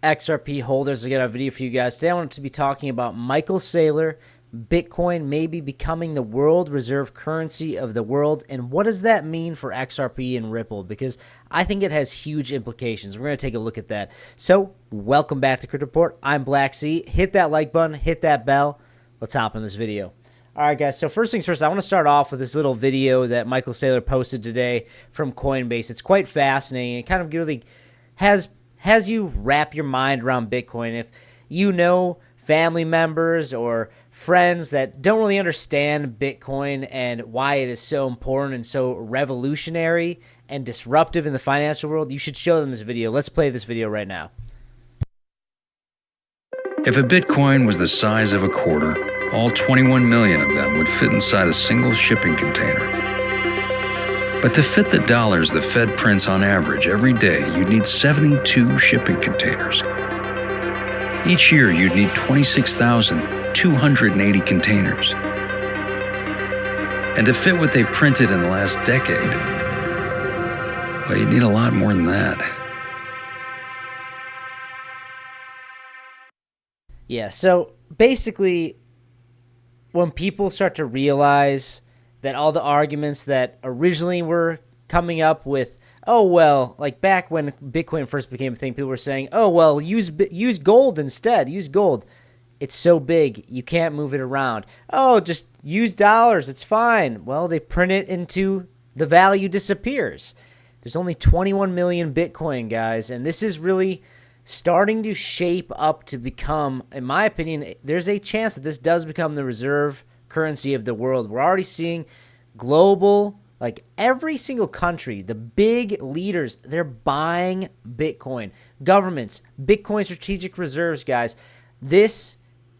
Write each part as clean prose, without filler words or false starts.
XRP holders? I got a video for you guys. Today I wanted to be talking about Michael Saylor, Bitcoin maybe becoming the world reserve currency of the world, and what does that mean for XRP and Ripple? Because I think it has huge implications. We're going to take a look at that. So welcome back to Crypto Report. I'm Black Sea. Hit that like button, hit that bell. Let's hop in this video. All right, guys, so first things first, I want to start off with this little video that Michael Saylor posted today from Coinbase. It's quite fascinating. It kind of really has you wrap your mind around Bitcoin. If you know family members or friends that don't really understand Bitcoin and why it is so important and so revolutionary and disruptive in the financial world, you should show them this video. Let's play this video right now. If a Bitcoin was the size of a quarter, all 21 million of them would fit inside a single shipping container. But to fit the dollars the Fed prints on average every day, you'd need 72 shipping containers. Each year, you'd need 26,280 containers. And to fit what they've printed in the last decade, well, you'd need a lot more than that. Yeah, so basically, when people start to realize that all the arguments that originally were coming up with, oh, well, like back when Bitcoin first became a thing, people were saying, oh, well, use gold instead, use gold. It's so big, you can't move it around. Oh, just use dollars, it's fine. Well, they print it into the value disappears. There's only 21 million Bitcoin, guys, and this is really starting to shape up to become, in my opinion, there's a chance that this does become the reserve currency of the world. We're already seeing global, like every single country, the big leaders, they're buying Bitcoin. Governments, Bitcoin strategic reserves, guys. This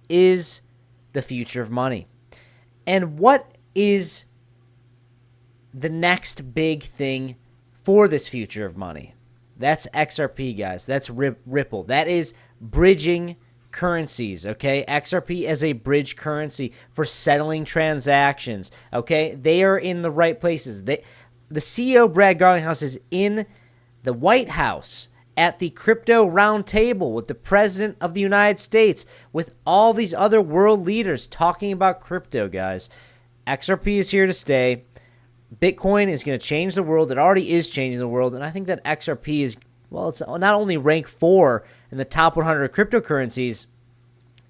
is the future of money. And what is the next big thing for this future of money? That's XRP, guys. That's Ripple. That is bridging currencies, okay? XRP as a bridge currency for settling transactions, okay? They are in the right places. The CEO, Brad Garlinghouse, is in the White House at the crypto round table with the President of the United States, with all these other world leaders talking about crypto, guys. XRP is here to stay. Bitcoin is going to change the world. It already is changing the world. And I think that XRP is, well, it's not only rank 4 in the top 100 cryptocurrencies,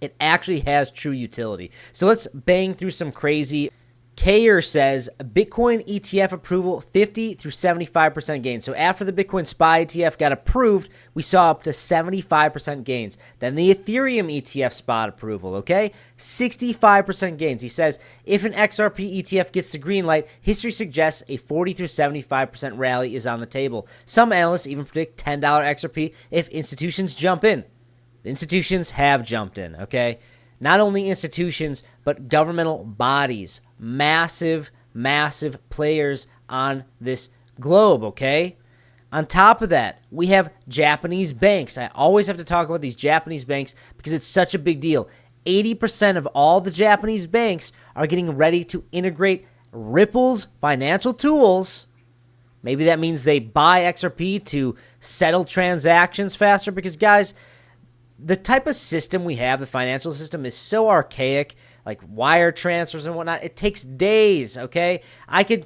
it actually has true utility. So let's bang through some crazy. Kayer says Bitcoin ETF approval 50 through 75% gains. So after the Bitcoin SPY ETF got approved, we saw up to 75% gains. Then the Ethereum ETF spot approval, okay? 65% gains. He says if an XRP ETF gets the green light, history suggests a 40 through 75% rally is on the table. Some analysts even predict $10 XRP if institutions jump in. The institutions have jumped in, okay? Not only institutions, but governmental bodies, massive, massive players on this globe, okay? On top of that, we have Japanese banks. I always have to talk about these Japanese banks because it's such a big deal. 80% of all the Japanese banks are getting ready to integrate Ripple's financial tools. Maybe that means they buy XRP to settle transactions faster because, guys, the type of system we have, the financial system, is so archaic, like wire transfers and whatnot. It takes days, okay? I could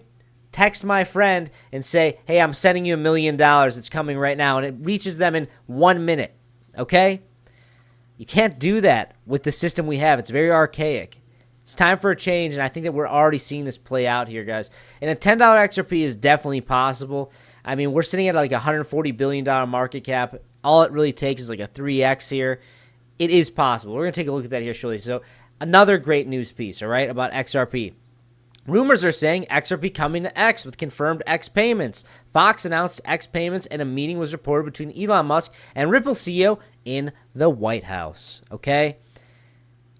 text my friend and say, hey, I'm sending you $1 million. It's coming right now. And it reaches them in 1 minute, okay? You can't do that with the system we have. It's very archaic. It's time for a change, and I think that we're already seeing this play out here, guys. And a $10 XRP is definitely possible. I mean, we're sitting at like a $140 billion market cap. All it really takes is like a 3x here. It is possible. We're going to take a look at that here shortly. So another great news piece, all right, about XRP. Rumors are saying XRP coming to X with confirmed X payments. Fox announced X payments, and a meeting was reported between Elon Musk and Ripple CEO in the White House, okay?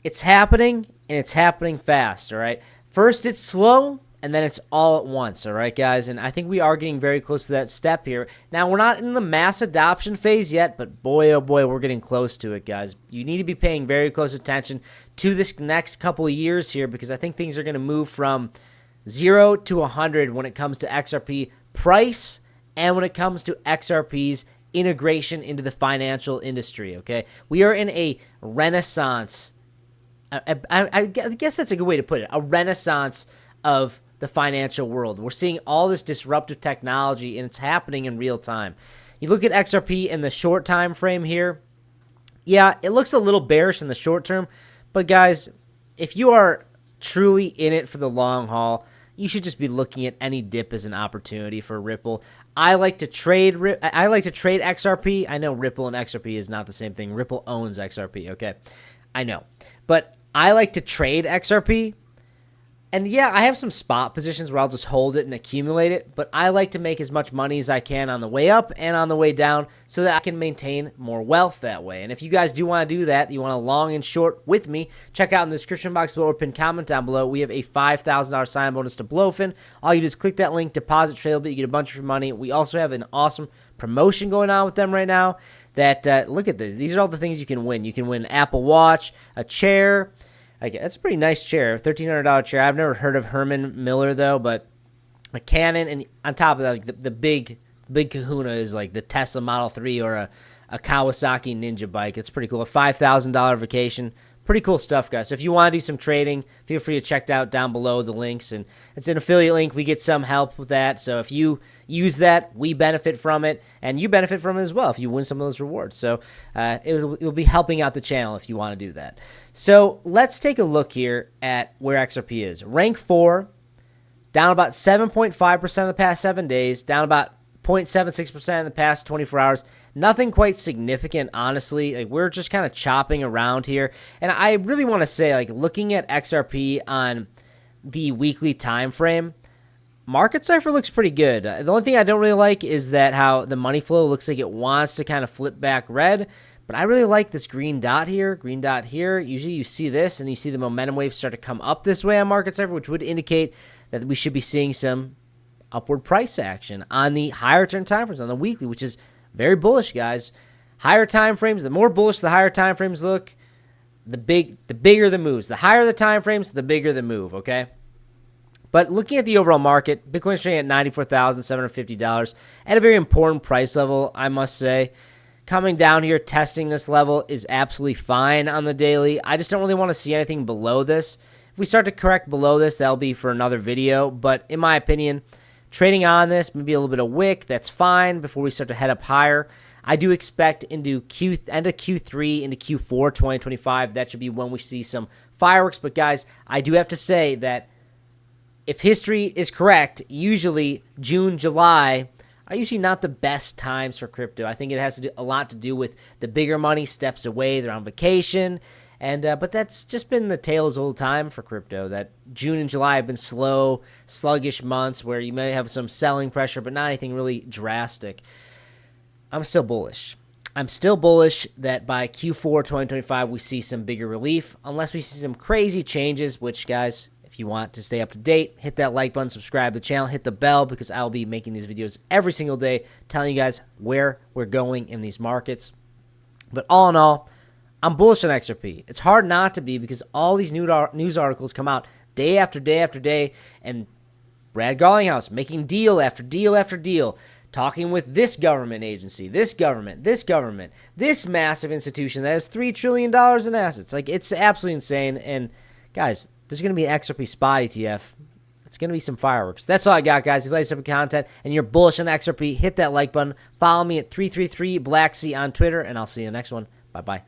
It's happening, and it's happening fast, all right? First, it's slow, and then it's all at once, all right, guys? And I think we are getting very close to that step here. Now, we're not in the mass adoption phase yet, but boy, oh boy, we're getting close to it, guys. You need to be paying very close attention to this next couple of years here because I think things are going to move from 0 to 100 when it comes to XRP price and when it comes to XRP's integration into the financial industry, okay? We are in a renaissance. I guess that's a good way to put it. A renaissance of the financial world. We're seeing all this disruptive technology, and it's happening in real time. You look at XRP in the short time frame here. Yeah, it looks a little bearish in the short term, but guys, if you are truly in it for the long haul, you should just be looking at any dip as an opportunity for Ripple. I like to trade XRP. I know Ripple and XRP is not the same thing. Ripple owns XRP, okay? I know. But I like to trade XRP. And yeah, I have some spot positions where I'll just hold it and accumulate it, but I like to make as much money as I can on the way up and on the way down so that I can maintain more wealth that way. And if you guys do want to do that, you want to long and short with me, check out in the description box below or pinned comment down below. We have a $5,000 sign bonus to Blowfin. All you do is click that link, deposit Trailbit, you get a bunch of free money. We also have an awesome promotion going on with them right now that, look at this. These are all the things you can win. You can win an Apple Watch, a chair. That's a pretty nice chair, $1,300 chair. I've never heard of Herman Miller, though, but a Canon, and on top of that, like the big kahuna is like the Tesla Model 3 or a Kawasaki Ninja bike. It's pretty cool. A $5,000 vacation. Pretty cool stuff, guys. So if you want to do some trading, feel free to check out down below the links. And it's an affiliate link. We get some help with that. So if you use that, we benefit from it. And you benefit from it as well if you win some of those rewards. So it will be helping out the channel if you want to do that. So let's take a look here at where XRP is. Rank 4, down about 7.5% in the past 7 days, down about 0.76% in the past 24 hours. Nothing quite significant, honestly. Like, we're just kind of chopping around here. And I really want to say, like, looking at XRP on the weekly time frame, market cipher looks pretty good. The only thing I don't really like is that how the money flow looks like it wants to kind of flip back red. But I really like this green dot here, Usually you see this and you see the momentum wave start to come up this way on market cipher, which would indicate that we should be seeing some upward price action on the higher term time frames, on the weekly, which is very bullish, guys. Higher time frames, the more bullish the higher time frames look, the bigger the moves. The higher the time frames, the bigger the move, okay? But looking at the overall market, Bitcoin's trading at $94,750 at a very important price level, I must say. Coming down here, testing this level is absolutely fine on the daily. I just don't really want to see anything below this. If we start to correct below this, that'll be for another video. But in my opinion, trading on this, maybe a little bit of wick, that's fine before we start to head up higher. I do expect into end of Q3 into Q4 2025, that should be when we see some fireworks. But guys, I do have to say that if history is correct, usually June, July are usually not the best times for crypto. I think it has a lot to do with the bigger money steps away, they're on vacation. And but that's just been the tale as old time for crypto, that June and July have been slow, sluggish months where you may have some selling pressure, but not anything really drastic. I'm still bullish. I'm still bullish that by Q4 2025, we see some bigger relief, unless we see some crazy changes, which, guys, if you want to stay up to date, hit that like button, subscribe to the channel, hit the bell, because I'll be making these videos every single day, telling you guys where we're going in these markets. But all in all, I'm bullish on XRP. It's hard not to be because all these news articles come out day after day after day, and Brad Garlinghouse making deal after deal after deal, talking with this government agency, this government, this massive institution that has $3 trillion in assets. Like, it's absolutely insane. And guys, there's going to be an XRP spot ETF. It's going to be some fireworks. That's all I got, guys. If you like some content and you're bullish on XRP, hit that like button. Follow me at 333 Black Sea on Twitter, and I'll see you in the next one. Bye-bye.